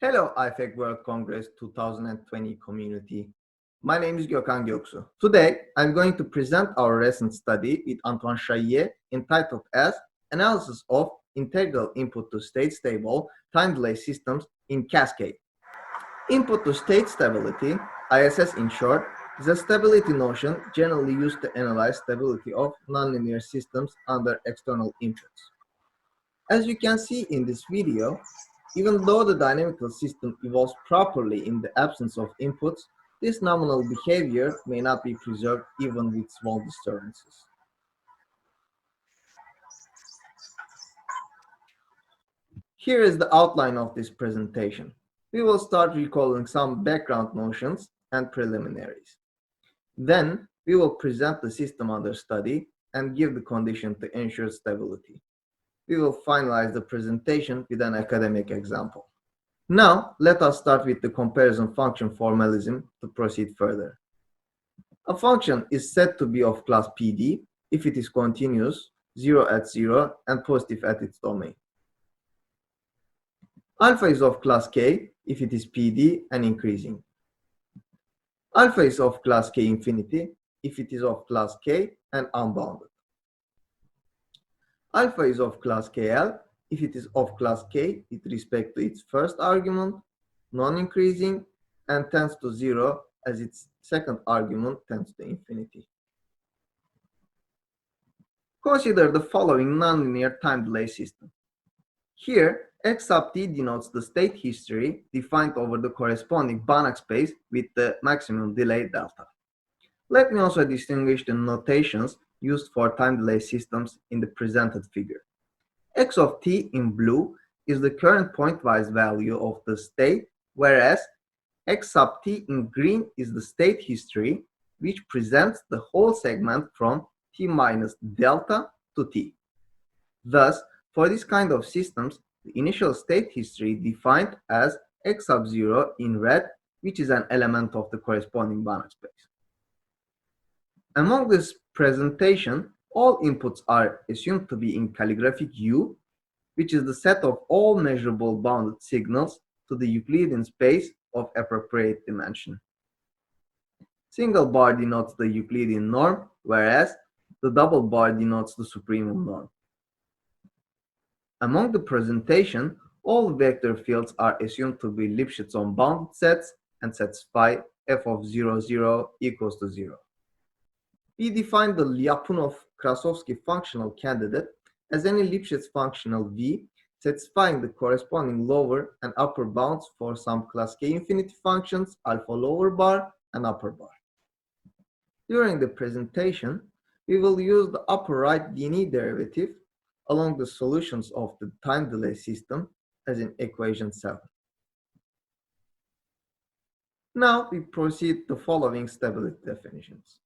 Hello IFAC World Congress 2020 community. My name is Göksu. Today, I'm going to present our recent study with Antoine Chaillet entitled as Analysis of Integral Input to State Stable Time Delay Systems in Cascade. Input to state stability, ISS in short, is a stability notion generally used to analyze stability of nonlinear systems under external inputs. As you can see in this video, even though the dynamical system evolves properly in the absence of inputs, this nominal behavior may not be preserved even with small disturbances. Here is the outline of this presentation. We will start recalling some background notions and preliminaries. Then, we will present the system under study and give the condition to ensure stability. We will finalize the presentation with an academic example. Now, let us start with the comparison function formalism to proceed further. A function is said to be of class PD if it is continuous, 0 at 0, and positive at its domain. Alpha is of class K if it is PD and increasing. Alpha is of class K infinity if it is of class K and unbounded. Alpha is of class KL if it is of class K with respect to its first argument, non-increasing, and tends to 0 as its second argument tends to infinity. Consider the following nonlinear time delay system. Here, x sub t denotes the state history defined over the corresponding Banach space with the maximum delay delta. Let me also distinguish the notations used for time delay systems in the presented figure. X of t in blue is the current pointwise value of the state, whereas x sub t in green is the state history, which presents the whole segment from t minus delta to t. Thus, for this kind of systems, the initial state history defined as x sub 0 in red, which is an element of the corresponding Banach space. Among this presentation, all inputs are assumed to be in calligraphic U, which is the set of all measurable bounded signals to the Euclidean space of appropriate dimension. Single bar denotes the Euclidean norm, whereas the double bar denotes the supremum norm. Among the presentation, all vector fields are assumed to be Lipschitz on bounded sets and satisfy f of 0, 0 equals to 0. We define the Lyapunov-Krasovsky functional candidate as any Lipschitz functional V satisfying the corresponding lower and upper bounds for some class K infinity functions, alpha lower bar and upper bar. During the presentation, we will use the upper right dNE derivative along the solutions of the time delay system as in equation 7. Now we proceed to following stability definitions.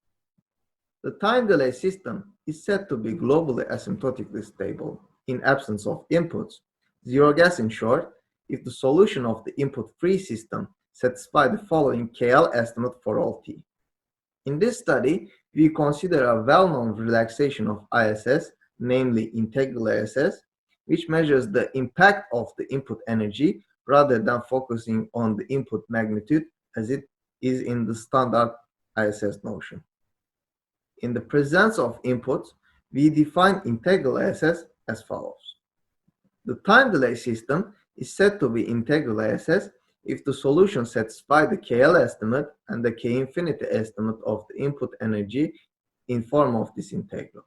The time delay system is said to be globally asymptotically stable in absence of inputs, zero gas in short, if the solution of the input-free system satisfies the following KL estimate for all t. In this study, we consider a well-known relaxation of ISS, namely integral ISS, which measures the impact of the input energy rather than focusing on the input magnitude as it is in the standard ISS notion. In the presence of inputs, we define integral ISS as follows. The time delay system is said to be integral ISS if the solution satisfies the KL estimate and the K infinity estimate of the input energy in form of this integral.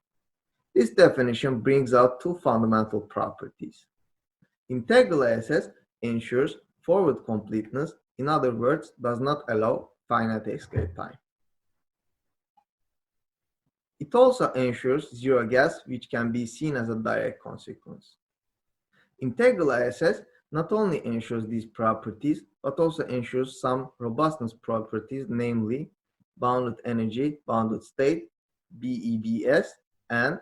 This definition brings out two fundamental properties. Integral ISS ensures forward completeness, in other words, does not allow finite escape time. It also ensures zero gas, which can be seen as a direct consequence. Integral ISS not only ensures these properties, but also ensures some robustness properties, namely bounded energy, bounded state, BEBS, and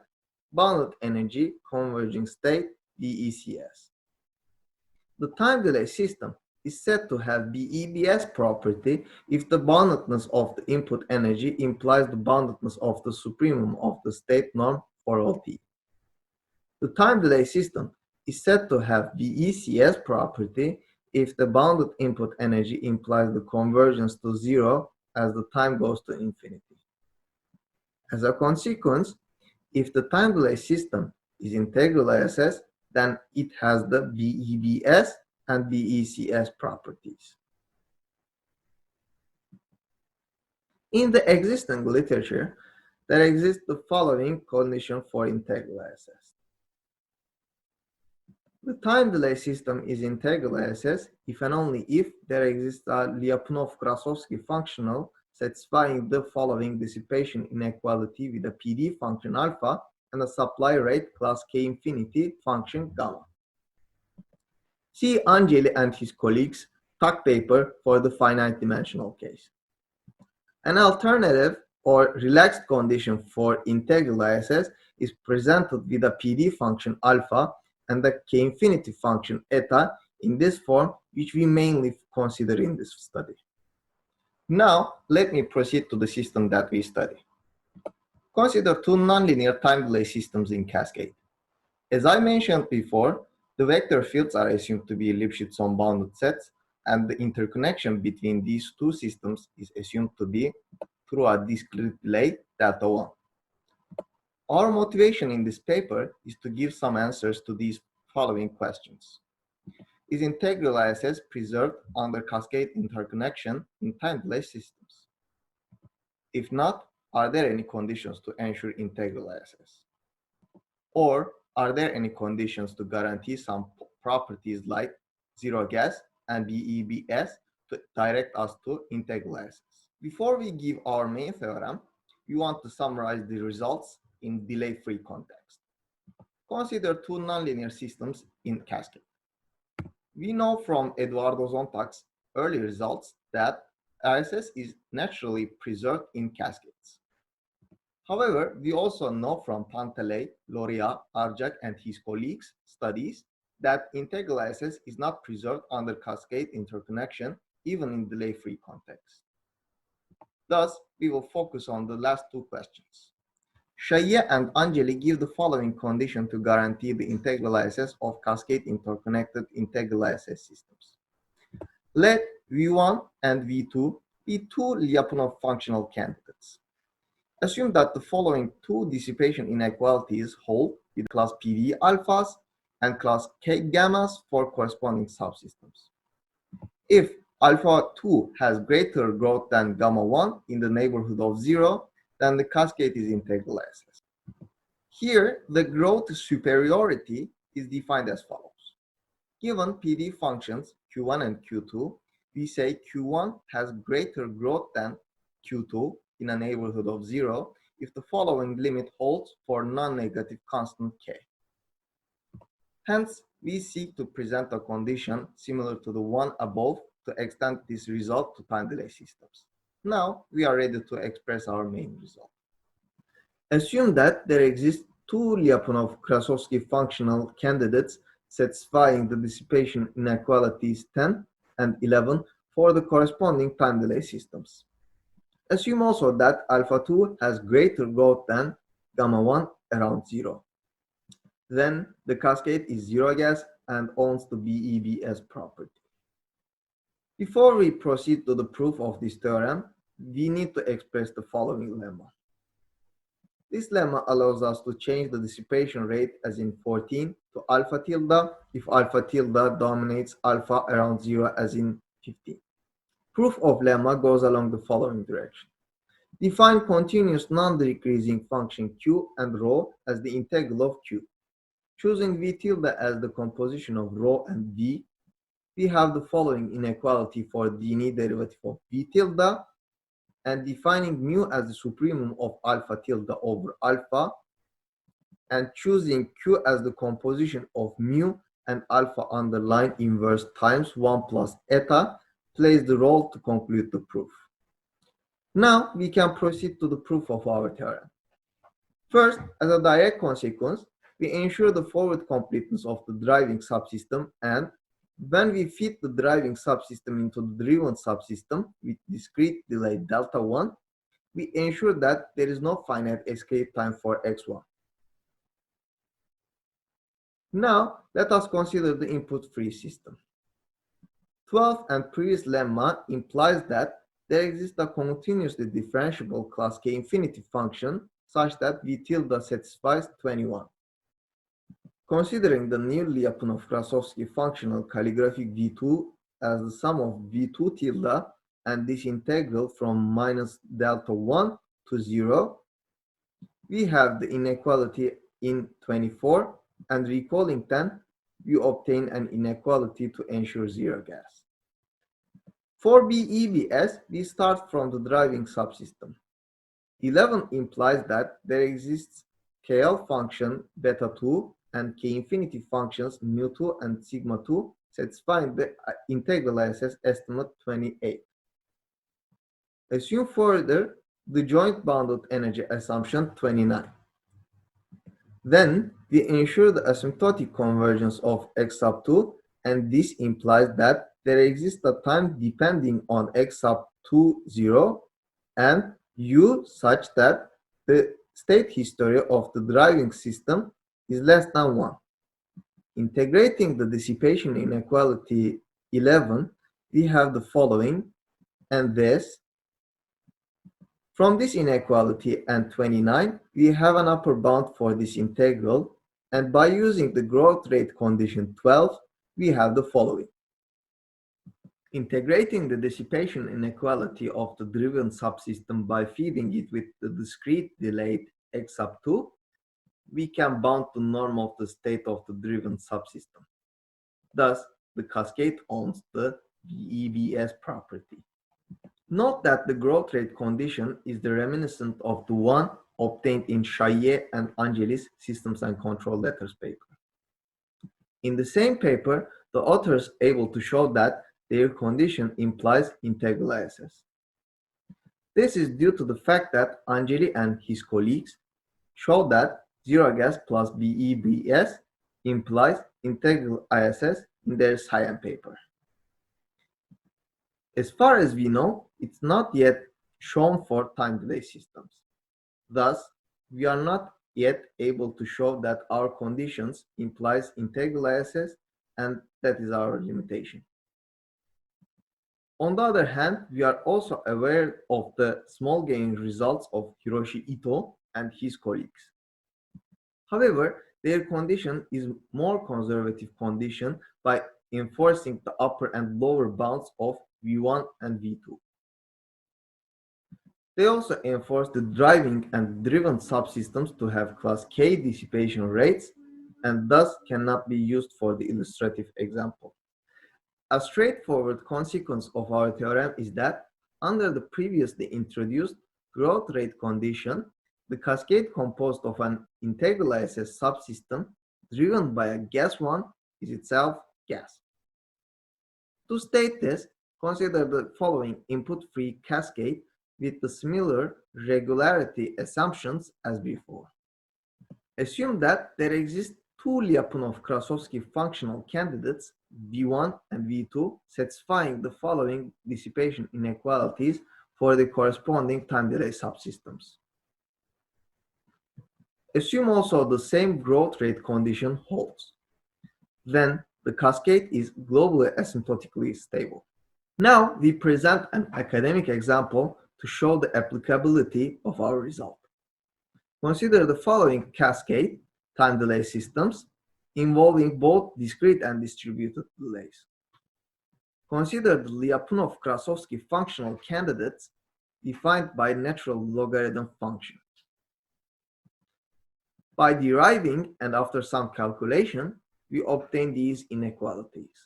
bounded energy, converging state, BECS. The time delay system is said to have BEBS property if the boundedness of the input energy implies the boundedness of the supremum of the state norm for all t. The time delay system is said to have BECS property if the bounded input energy implies the convergence to zero as the time goes to infinity. As a consequence, if the time delay system is integral ISS, then it has the BEBS and BECS properties. In the existing literature, there exists the following condition for integral ISS. The time delay system is integral ISS if and only if there exists a Lyapunov-Grasovsky functional satisfying the following dissipation inequality with a PD function alpha and a supply rate class K infinity function gamma. See Angeli and his colleagues' talk paper for the finite dimensional case. An alternative or relaxed condition for integral ISS is presented with a PD function alpha and the K infinity function eta in this form, which we mainly consider in this study. Now, let me proceed to the system that we study. Consider two nonlinear time delay systems in Cascade. As I mentioned before, the vector fields are assumed to be Lipschitz unbounded sets, and the interconnection between these two systems is assumed to be through a discrete delay delta 1. Our motivation in this paper is to give some answers to these following questions. Is integral ISS preserved under cascade interconnection in time delay systems? If not, are there any conditions to ensure integral ISS? Or are there any conditions to guarantee some properties like zero gas and BEBS to direct us to integral ISS? Before we give our main theorem, we want to summarize the results in delay-free context. Consider two nonlinear systems in Cascade. We know from Eduardo Zontag's early results that ISS is naturally preserved in cascades. However, we also know from Panteley, Loria, Arjak, and his colleagues' studies that integral ISS is not preserved under cascade interconnection, even in delay-free context. Thus, we will focus on the last two questions. Chaillet and Angeli give the following condition to guarantee the integral ISS of cascade interconnected integral ISS systems. Let V1 and V2 be two Lyapunov functional candidates. Assume that the following two dissipation inequalities hold with class PV alphas and class K gammas for corresponding subsystems. If alpha 2 has greater growth than gamma 1 in the neighborhood of 0, then the cascade is integral ISS. Here, the growth superiority is defined as follows. Given PD functions Q1 and Q2, we say Q1 has greater growth than Q2 in a neighborhood of 0 if the following limit holds for non-negative constant K. Hence, we seek to present a condition similar to the one above to extend this result to time delay systems. Now, we are ready to express our main result. Assume that there exist two Lyapunov-Grasovsky functional candidates satisfying the dissipation inequalities 10 and 11 for the corresponding time delay systems. Assume also that alpha 2 has greater growth than gamma 1 around 0. Then the cascade is zero gas and owns the BEBS property. Before we proceed to the proof of this theorem, we need to express the following lemma. This lemma allows us to change the dissipation rate as in 14 to alpha tilde if alpha tilde dominates alpha around 0 as in 15. Proof of lemma goes along the following direction. Define continuous non-decreasing function q and rho as the integral of q. Choosing v tilde as the composition of rho and v, we have the following inequality for dν derivative of v tilde, and defining mu as the supremum of alpha tilde over alpha, and choosing q as the composition of mu and alpha underline inverse times 1 plus eta, plays the role to conclude the proof. Now we can proceed to the proof of our theorem. First, as a direct consequence, we ensure the forward completeness of the driving subsystem, and when we fit the driving subsystem into the driven subsystem with discrete delay delta 1, we ensure that there is no finite escape time for x1. Now, let us consider the input-free system. 12th and previous lemma implies that there exists a continuously differentiable class K infinity function such that V tilde satisfies 21. Considering the new Lyapunov-Krasovsky functional calligraphic V2 as the sum of V2 tilde and this integral from minus delta 1 to 0, we have the inequality in 24, and recalling 10, we obtain an inequality to ensure zero gas. For BEBS, we start from the driving subsystem. 11 implies that there exists KL function beta 2 and K infinity functions mu 2 and sigma 2 satisfying the integral ISS estimate 28. Assume further the joint bounded energy assumption 29. Then we ensure the asymptotic convergence of x sub 2, and this implies that there exists a time depending on x sub 2 0 and u such that the state history of the driving system is less than 1. Integrating the dissipation inequality 11, we have the following, and this. From this inequality and 29, we have an upper bound for this integral, and by using the growth rate condition 12, we have the following. Integrating the dissipation inequality of the driven subsystem by feeding it with the discrete delayed x sub 2, we can bound the norm of the state of the driven subsystem. Thus, the cascade owns the BEBS property. Note that the growth rate condition is the reminiscent of the one obtained in Chaillet and Angelis Systems and Control Letters paper. In the same paper, the authors able to show that their condition implies integral ISS. This is due to the fact that Angeli and his colleagues showed that zero gas plus BEBS implies integral ISS in their SciEM paper. As far as we know, it's not yet shown for time delay systems. Thus, we are not yet able to show that our conditions implies integral ISS, and that is our limitation. On the other hand, we are also aware of the small gain results of Hiroshi Ito and his colleagues. However, their condition is more conservative condition by enforcing the upper and lower bounds of V1 and V2. They also enforce the driving and driven subsystems to have class K dissipation rates, and thus cannot be used for the illustrative example. A straightforward consequence of our theorem is that under the previously introduced growth rate condition, the cascade composed of an integral ISS subsystem driven by a gas one is itself gas. To state this, consider the following input-free cascade with the similar regularity assumptions as before. Assume that there exist two Lyapunov-Krasovsky functional candidates, V1 and V2, satisfying the following dissipation inequalities for the corresponding time delay subsystems. Assume also the same growth rate condition holds. Then the cascade is globally asymptotically stable. Now we present an academic example to show the applicability of our result. Consider the following cascade time delay systems involving both discrete and distributed delays. Consider the Lyapunov-Krasovsky functional candidates defined by natural logarithm function. By deriving and after some calculation, we obtain these inequalities.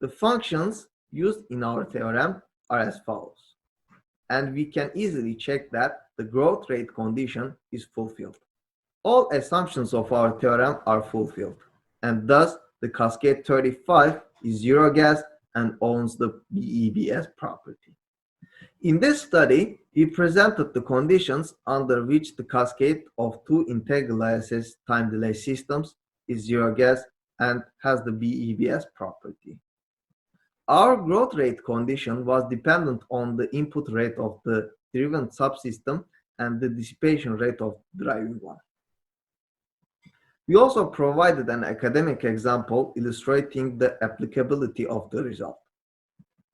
The functions used in our theorem are as follows, and we can easily check that the growth rate condition is fulfilled. All assumptions of our theorem are fulfilled, and thus the cascade 35 is zero gas and owns the BEBS property. In this study, we presented the conditions under which the cascade of two integral ISS time delay systems is zero gas and has the BEBS property. Our growth rate condition was dependent on the input rate of the driven subsystem and the dissipation rate of driving one. We also provided an academic example illustrating the applicability of the result.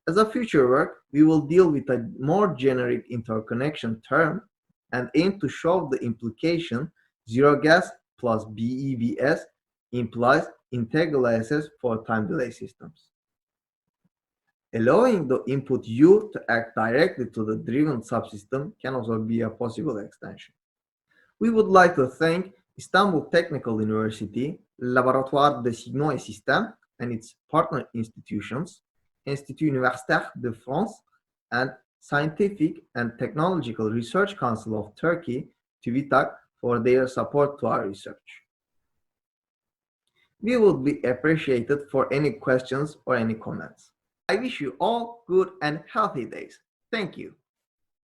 As a future work, we will deal with a more generic interconnection term and aim to show the implication zero gas plus BEBS implies integral ISS for time delay systems. Allowing the input U to act directly to the driven subsystem can also be a possible extension. We would like to thank Istanbul Technical University, Laboratoire de Signaux et Systèmes, and its partner institutions, Institut Universitaire de France, and Scientific and Technological Research Council of Turkey, TÜBİTAK, for their support to our research. We would be appreciated for any questions or any comments. I wish you all good and healthy days. Thank you.